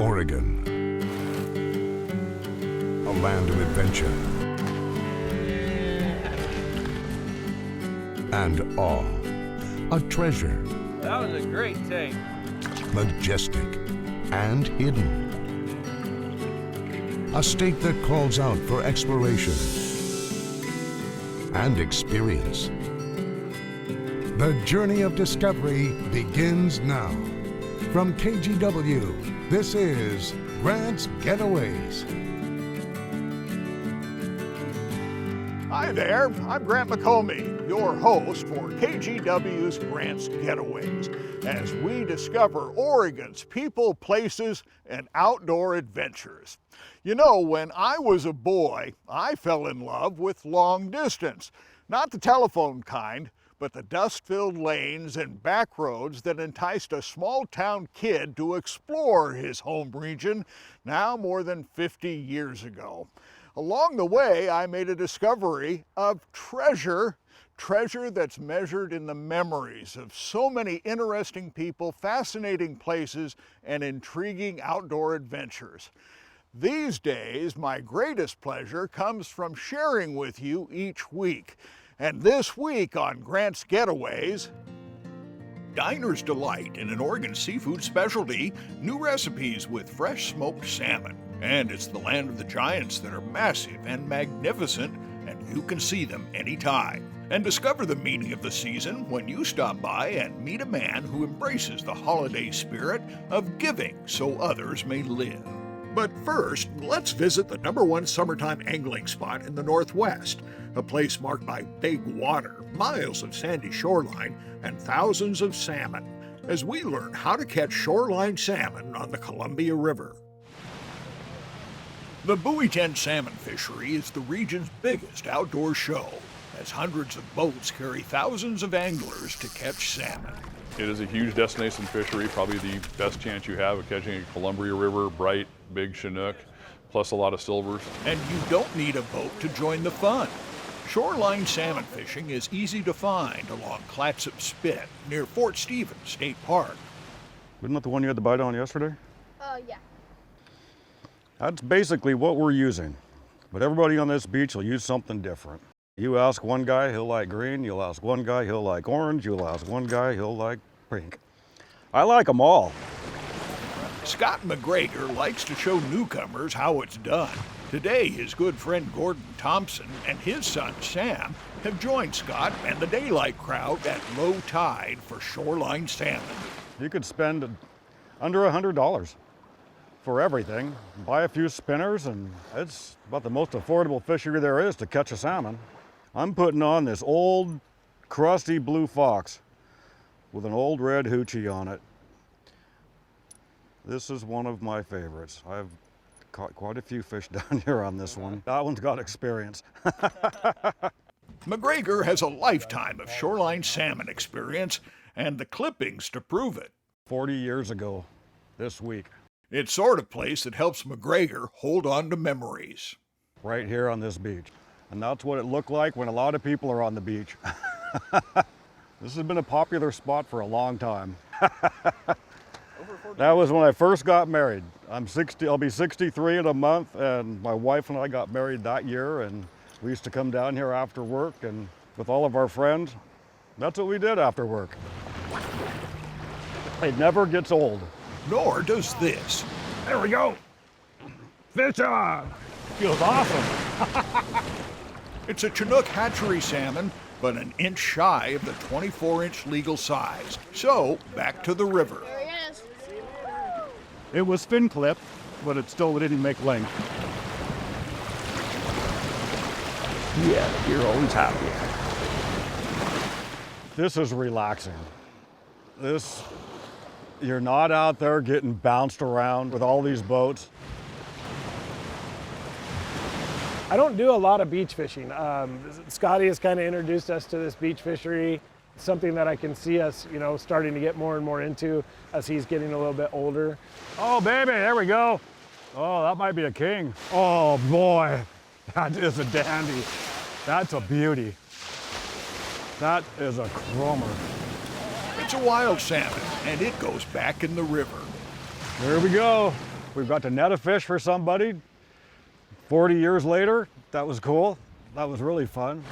Oregon, a land of adventure and awe, a treasure. That was a great take. Majestic and hidden. A state that calls out for exploration and experience. The journey of discovery begins now. From KGW, this is Grants Getaways. Hi there, I'm Grant McOmie, your host for KGW's Grants Getaways, as we discover Oregon's people, places, and outdoor adventures. You know, when I was a boy, I fell in love with long distance. Not the telephone kind, but the dust-filled lanes and back roads that enticed a small-town kid to explore his home region now more than 50 years ago. Along the way, I made a discovery of treasure that's measured in the memories of so many interesting people, fascinating places, and intriguing outdoor adventures. These days, my greatest pleasure comes from sharing with you each week. And this week on Grants Getaways, Diner's Delight in an Oregon seafood specialty, new recipes with fresh smoked salmon. And it's the land of the giants that are massive and magnificent, and you can see them anytime. And discover the meaning of the season when you stop by and meet a man who embraces the holiday spirit of giving so others may live. But first, let's visit the #1 summertime angling spot in the Northwest, a place marked by big water, miles of sandy shoreline, and thousands of salmon, as we learn how to catch shoreline salmon on the Columbia River. The Buoy Tent salmon fishery is the region's biggest outdoor show, as hundreds of boats carry thousands of anglers to catch salmon. It is a huge destination fishery, probably the best chance you have of catching a Columbia River, bright, big Chinook, plus a lot of silvers. And you don't need a boat to join the fun. Shoreline salmon fishing is easy to find along Clatsop Spit near Fort Stevens State Park. Wasn't that the one you had the bite on yesterday? Yeah. That's basically what we're using. But everybody on this beach will use something different. You ask one guy, he'll like green. You'll ask one guy, he'll like orange. You'll ask one guy, he'll like pink. I like them all. Scott McGregor likes to show newcomers how it's done. Today, his good friend Gordon Thompson and his son Sam have joined Scott and the daylight crowd at low tide for shoreline salmon. You could spend under $100 for everything. Buy a few spinners, and it's about the most affordable fishery there is to catch a salmon. I'm putting on this old, crusty blue fox with an old red hoochie on it. This is one of my favorites. I've caught quite a few fish down here on this one. That one's got experience. McGregor has a lifetime of shoreline salmon experience and the clippings to prove it. 40 years ago this week. It's sort of place that helps McGregor hold on to memories. Right here on this beach. And that's what it looked like when a lot of people are on the beach. This has been a popular spot for a long time. That was when I first got married. I'll be 63 in a month, and my wife and I got married that year, and we used to come down here after work, and with all of our friends, that's what we did after work. It never gets old. Nor does this. There we go. Fish on. Feels awesome. It's a Chinook hatchery salmon, but an inch shy of the 24-inch legal size. So, back to the river. There he is. It was fin clipped, but it still didn't make length. Yeah, you're always happy. This is relaxing. You're not out there getting bounced around with all these boats. I don't do a lot of beach fishing. Scotty has kind of introduced us to this beach fishery. It's something that I can see us, starting to get more and more into as he's getting a little bit older. Oh, baby, there we go. Oh, that might be a king. Oh, boy, that is a dandy. That's a beauty. That is a crummer. It's a wild salmon, and it goes back in the river. There we go. We've got to net a fish for somebody 40 years later. That was cool. That was really fun.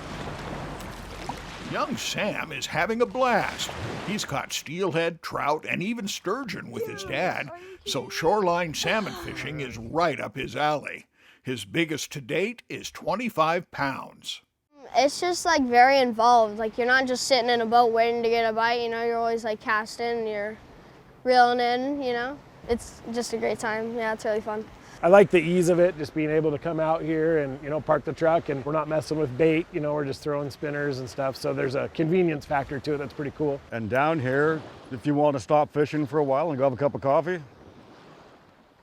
Young Sam is having a blast. He's caught steelhead, trout, and even sturgeon with his dad, so shoreline salmon fishing is right up his alley. His biggest to date is 25 pounds. It's just like very involved. Like you're not just sitting in a boat waiting to get a bite, you know, you're always like casting, you're reeling in, you know. It's just a great time. Yeah, it's really fun. I like the ease of it, just being able to come out here and, you know, park the truck, and we're not messing with bait, you know, we're just throwing spinners and stuff. So there's a convenience factor to it that's pretty cool. And down here, if you want to stop fishing for a while and go have a cup of coffee,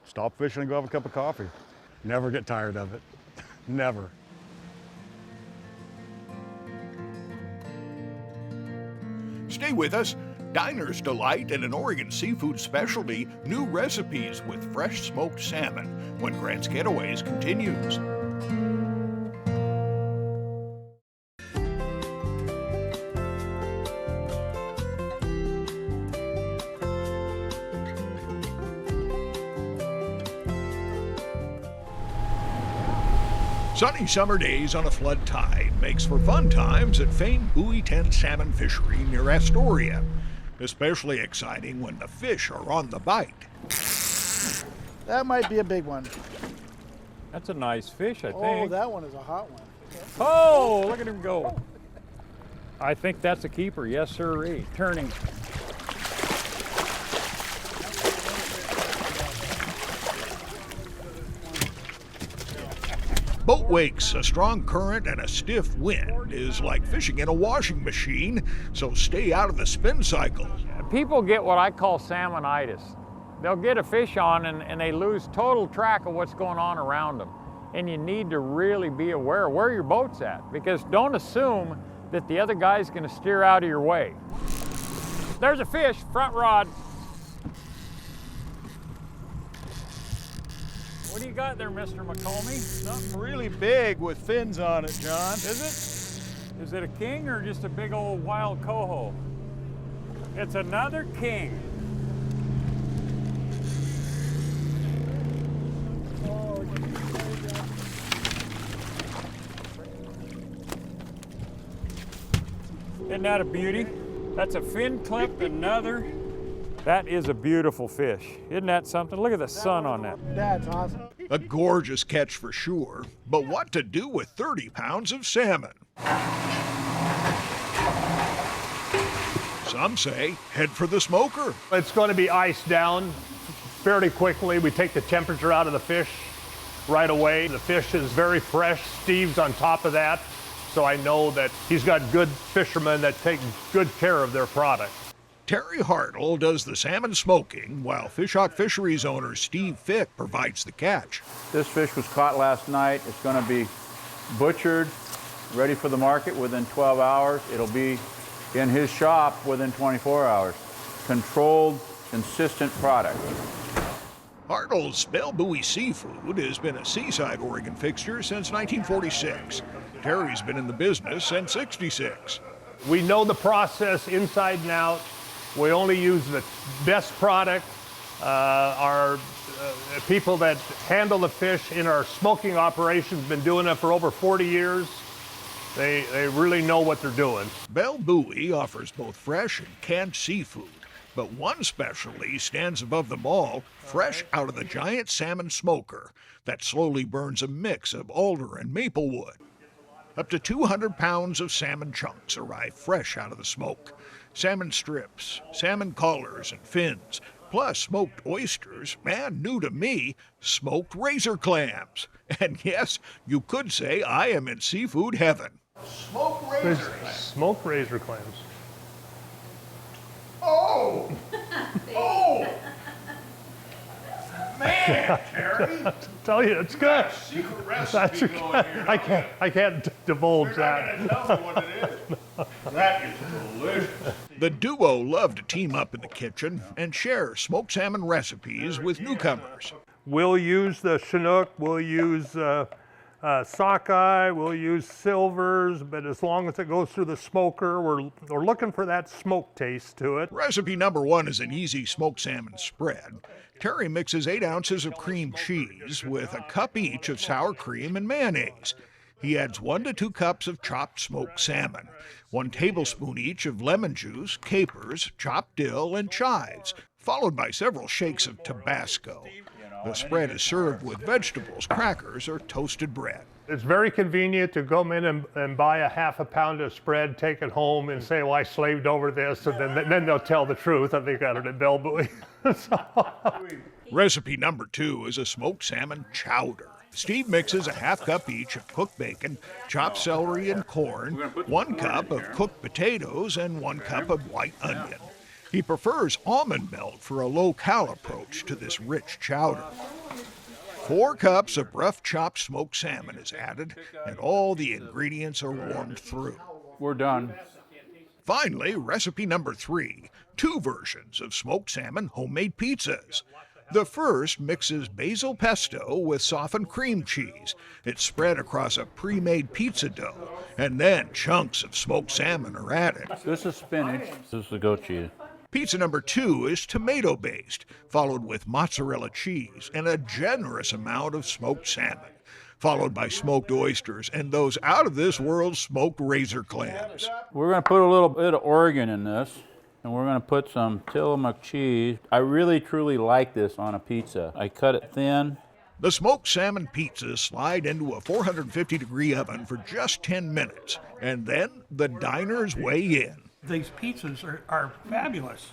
stop fishing and go have a cup of coffee. Never get tired of it. Never. Stay with us. Diner's Delight and an Oregon seafood specialty, new recipes with fresh smoked salmon when Grants Getaways continues. Sunny summer days on a flood tide makes for fun times at famed Buoy 10 Salmon Fishery near Astoria. Especially exciting when the fish are on the bite. That might be a big one. That's a nice fish, I Oh, think. that one is a hot one. Oh, look at him go. I think that's a keeper. Yes, sir. Turning. Boat wakes, a strong current, and a stiff wind is like fishing in a washing machine, so stay out of the spin cycle. People get what I call salmonitis. They'll get a fish on and they lose total track of what's going on around them. And you need to really be aware of where your boat's at, because don't assume that the other guy's going to steer out of your way. There's a fish, front rod. What do you got there, Mr. McOmie? Something really big with fins on it, John. Is it? Is it a king or just a big old wild coho? It's another king. Isn't that a beauty? That's a fin clip, another. That is a beautiful fish. Isn't that something? Look at the sun on that. That's awesome. A gorgeous catch for sure, but what to do with 30 pounds of salmon? Some say head for the smoker. It's going to be iced down fairly quickly. We take the temperature out of the fish right away. The fish is very fresh. Steve's on top of that, so I know that he's got good fishermen that take good care of their product. Terry Hartle does the salmon smoking, while Fish Hawk Fisheries owner Steve Fick provides the catch. This fish was caught last night. It's going to be butchered, ready for the market within 12 hours. It'll be in his shop within 24 hours. Controlled, consistent product. Hartle's Bell Buoy Seafood has been a Seaside, Oregon fixture since 1946. Terry's been in the business since '66. We know the process inside and out. We only use the best product. Our people that handle the fish in our smoking operations been doing it for over 40 years. They really know what they're doing. Bell Buoy offers both fresh and canned seafood, but one specialty stands above them all, fresh out of the giant salmon smoker that slowly burns a mix of alder and maple wood. Up to 200 pounds of salmon chunks arrive fresh out of the smoke. Salmon strips, salmon collars and fins, plus smoked oysters, and new to me, smoked razor clams. And yes, you could say I am in seafood heaven. Smoked razor clams. Smoked razor clams. Oh! Oh! Man, Terry! I tell you, it's good. Secret recipe going here. I can't divulge that. You're not gonna tell me what it is. That is delicious. The duo love to team up in the kitchen and share smoked salmon recipes with newcomers. We'll use the Chinook, we'll use Sockeye, we'll use silvers, but as long as it goes through the smoker, we're looking for that smoke taste to it. Recipe number 1 is an easy smoked salmon spread. Terry mixes 8 ounces of cream cheese with a cup each of sour cream and mayonnaise. He adds 1 to 2 cups of chopped smoked salmon, 1 tablespoon each of lemon juice, capers, chopped dill, and chives, followed by several shakes of Tabasco. The spread is served with vegetables, crackers, or toasted bread. It's very convenient to go in and buy a half a pound of spread, take it home, and say, well, I slaved over this, and then they'll tell the truth. I think got it at Bellboy. Recipe number 2 is a smoked salmon chowder. Steve mixes a half cup each of cooked bacon, chopped celery and corn, 1 cup of cooked potatoes, and 1 cup of white onion. He prefers almond milk for a low-cal approach to this rich chowder. 4 cups of rough chopped smoked salmon is added, and all the ingredients are warmed through. We're done. Finally, recipe number 3, 2 versions of smoked salmon homemade pizzas. The first mixes basil pesto with softened cream cheese. It's spread across a pre-made pizza dough, and then chunks of smoked salmon are added. This is spinach. This is the goat cheese. Pizza number 2 is tomato-based, followed with mozzarella cheese and a generous amount of smoked salmon, followed by smoked oysters and those out-of-this-world smoked razor clams. We're going to put a little bit of Oregon in this, and we're going to put some Tillamook cheese. I really, truly like this on a pizza. I cut it thin. The smoked salmon pizzas slide into a 450-degree oven for just 10 minutes, and then the diners weigh in. These pizzas are fabulous.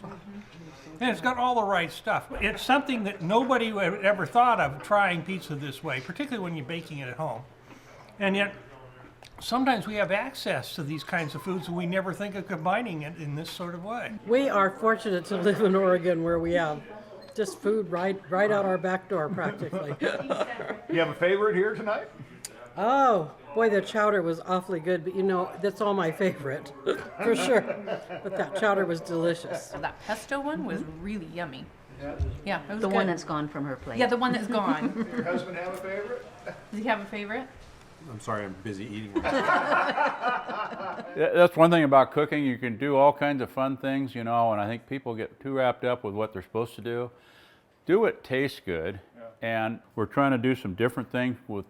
And it's got all the right stuff. It's something that nobody would ever thought of, trying pizza this way, particularly when you're baking it at home. And yet, sometimes we have access to these kinds of foods and we never think of combining it in this sort of way. We are fortunate to live in Oregon where we have just food right out our back door practically. You have a favorite here tonight? Oh, boy, the chowder was awfully good, but you know, that's all my favorite, for sure. But that chowder was delicious. That pesto one was really yummy. Yeah, it was the good. one that's gone from her plate. Yeah, the one that's gone. Your husband have a favorite? Does he have a favorite? I'm sorry, I'm busy eating. That's one thing about cooking. You can do all kinds of fun things, you know, and I think people get too wrapped up with what they're supposed to do. Do what tastes good, and we're trying to do some different things with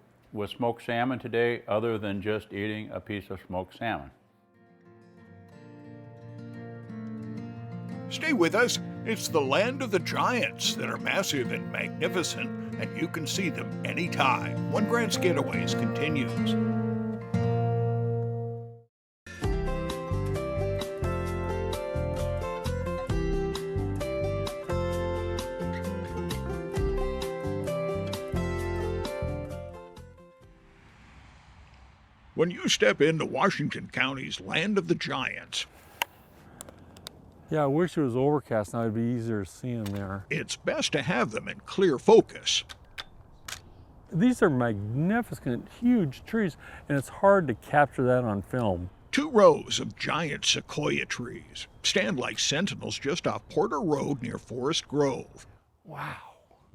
smoked salmon today other than just eating a piece of smoked salmon. Stay with us. It's the land of the giants that are massive and magnificent, and you can see them anytime when Grants Getaways continues. When you step into Washington County's land of the giants, yeah, I wish it was overcast now. It'd be easier to see them there. It's best to have them in clear focus. These are magnificent, huge trees, and it's hard to capture that on film. 2 rows of giant sequoia trees stand like sentinels just off Porter Road near Forest Grove. Wow.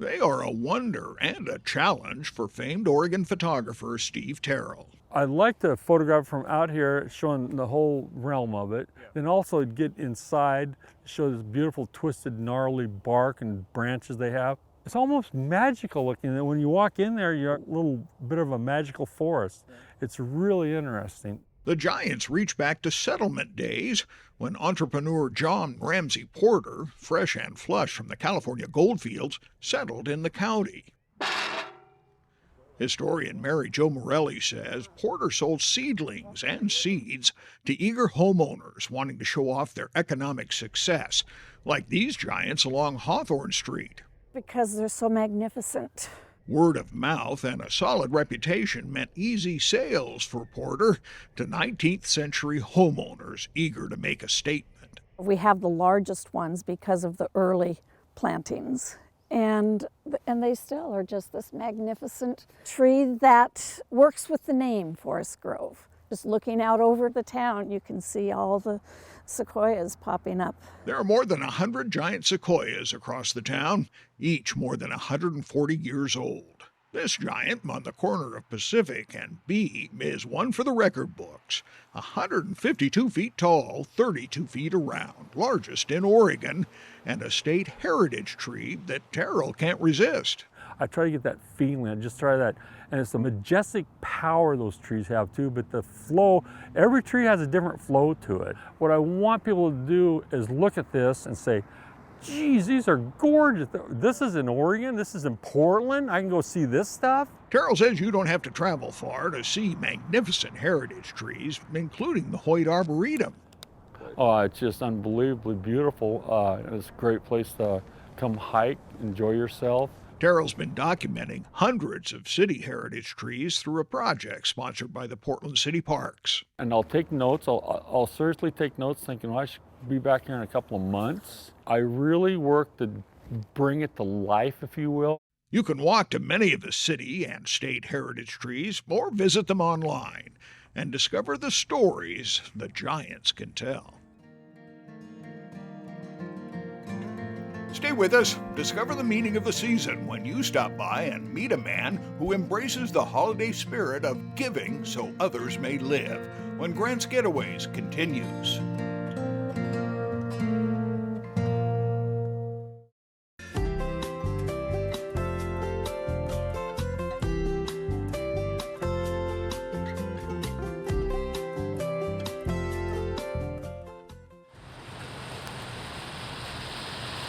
They are a wonder and a challenge for famed Oregon photographer Steve Terrell. I like to photograph from out here, showing the whole realm of it. Then also get inside, show this beautiful twisted, gnarly bark and branches they have. It's almost magical looking. That when you walk in there, you're a little bit of a magical forest. It's really interesting. The giants reach back to settlement days when entrepreneur John Ramsey Porter, fresh and flush from the California goldfields, settled in the county. Historian Mary Jo Morelli says Porter sold seedlings and seeds to eager homeowners wanting to show off their economic success, like these giants along Hawthorne Street. Because they're so magnificent. Word of mouth and a solid reputation meant easy sales for Porter to 19th century homeowners eager to make a statement. We have the largest ones because of the early plantings. And they still are just this magnificent tree that works with the name Forest Grove. Just looking out over the town, you can see all the sequoias popping up. There are more than 100 giant sequoias across the town, each more than 140 years old. This giant on the corner of Pacific and B is one for the record books. 152 feet tall, 32 feet around, largest in Oregon, and a state heritage tree that Terrell can't resist. I try to get that feeling, I just try that. And it's the majestic power those trees have too, but the flow, every tree has a different flow to it. What I want people to do is look at this and say, geez, these are gorgeous. This is in Oregon, this is in Portland, I can go see this stuff. Terrell says you don't have to travel far to see magnificent heritage trees, including the Hoyt Arboretum. Oh, it's just unbelievably beautiful. It's a great place to come hike, enjoy yourself. Terrell's been documenting hundreds of city heritage trees through a project sponsored by the Portland City Parks. And I'll take notes, I'll seriously take notes thinking, well, I should be back here in a couple of months. I really work to bring it to life, if you will. You can walk to many of the city and state heritage trees or visit them online and discover the stories the giants can tell. Stay with us. Discover the meaning of the season when you stop by and meet a man who embraces the holiday spirit of giving so others may live. When Grants Getaways continues.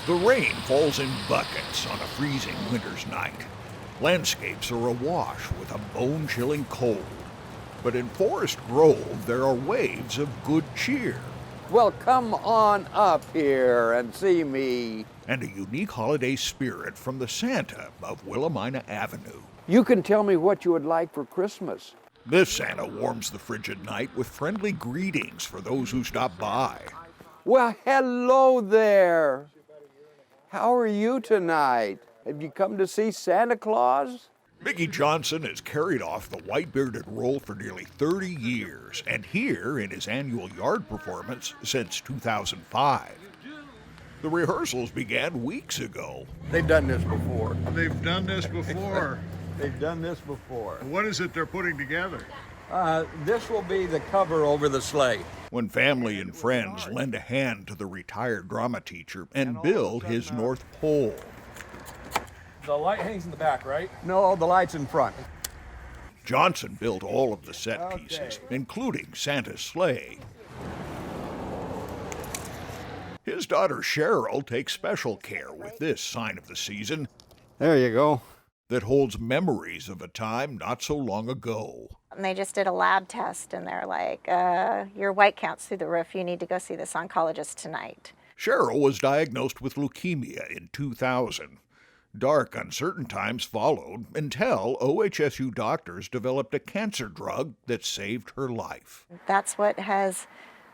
The rain falls in buckets on a freezing winter's night. Landscapes are awash with a bone-chilling cold. But in Forest Grove, there are waves of good cheer. Well, come on up here and see me. And a unique holiday spirit from the Santa of Willamina Avenue. You can tell me what you would like for Christmas. This Santa warms the frigid night with friendly greetings for those who stop by. Well, hello there. How are you tonight? Have you come to see Santa Claus? Mickey Johnson has carried off the white-bearded role for nearly 30 years, and here in his annual yard performance since 2005. The rehearsals began weeks ago. They've done this before. They've done this before. They've done this before. What is it they're putting together? This will be the cover over the sleigh. When family and friends lend a hand to the retired drama teacher and build his North Pole. The light hangs in the back, right? No, the light's in front. Johnson built all of the set pieces, including Santa's sleigh. His daughter Cheryl takes special care with this sign of the season. There you go. That holds memories of a time not so long ago. And they just did a lab test and they're like, your white count's through the roof. You need to go see this oncologist tonight. Cheryl was diagnosed with leukemia in 2000. Dark, uncertain times followed until OHSU doctors developed a cancer drug that saved her life. That's what has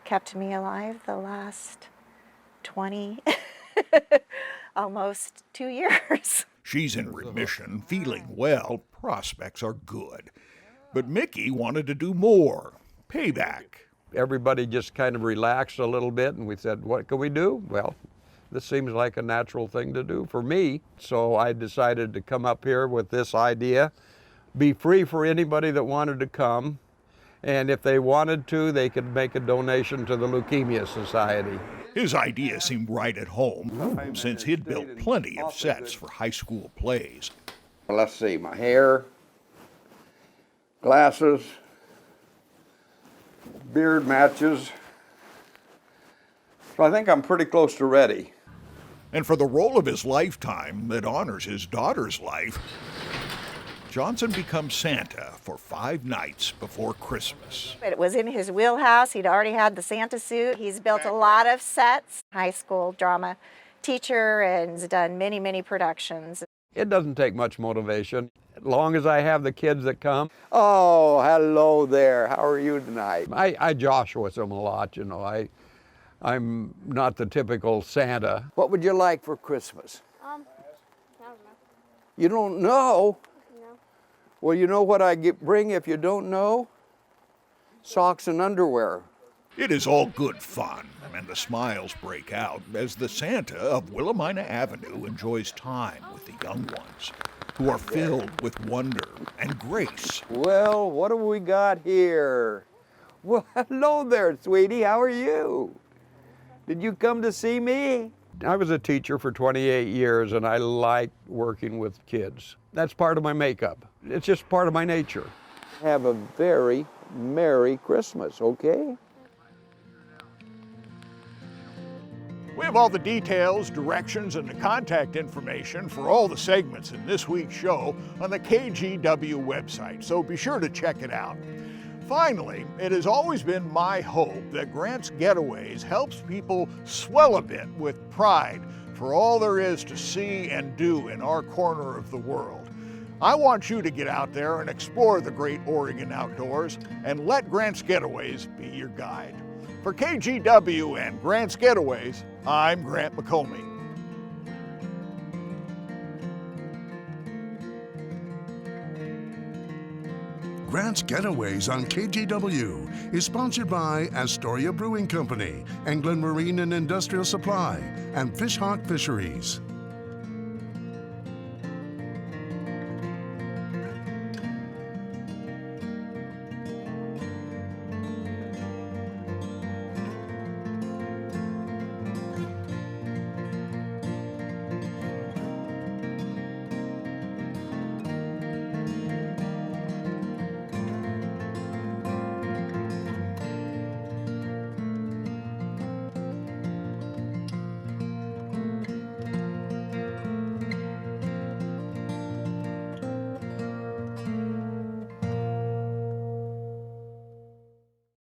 kept me alive the last 20, almost 2 years. She's in remission, feeling well, prospects are good. But Mickey wanted to do more, payback. Everybody just kind of relaxed a little bit and we said, what can we do? Well, this seems like a natural thing to do for me. So I decided to come up here with this idea, be free for anybody that wanted to come. And if they wanted to, they could make a donation to the Leukemia Society. His idea seemed right at home, since he'd built plenty of sets for high school plays. Well, let's see, my hair, glasses, beard matches. So I think I'm pretty close to ready. And for the role of his lifetime that honors his daughter's life, Johnson becomes Santa for 5 nights before Christmas. It was in his wheelhouse. He'd already had the Santa suit. He's built a lot of sets. High school drama teacher and has done many, many productions. It doesn't take much motivation. As long as I have the kids that come, oh, hello there, how are you tonight? I josh with them a lot, you know. I'm not the typical Santa. What would you like for Christmas? I don't know. You don't know? No. Well, you know what I bring if you don't know? Socks and underwear. It is all good fun, and the smiles break out as the Santa of Willamina Avenue enjoys time with the young ones. who are filled with wonder and grace. Well, what have we got here? Well, hello there, sweetie. How are you? Did you come to see me? I was a teacher for 28 years, and I like working with kids. That's part of my makeup. It's just part of my nature. Have a very Merry Christmas, okay? We have all the details, directions, and the contact information for all the segments in this week's show on the KGW website, so be sure to check it out. Finally, it has always been my hope that Grants Getaways helps people swell a bit with pride for all there is to see and do in our corner of the world. I want you to get out there and explore the great Oregon outdoors and let Grants Getaways be your guide. For KGW and Grants Getaways, I'm Grant McOmie. Grants Getaways on KGW is sponsored by Astoria Brewing Company, England Marine and Industrial Supply, and Fishhawk Fisheries.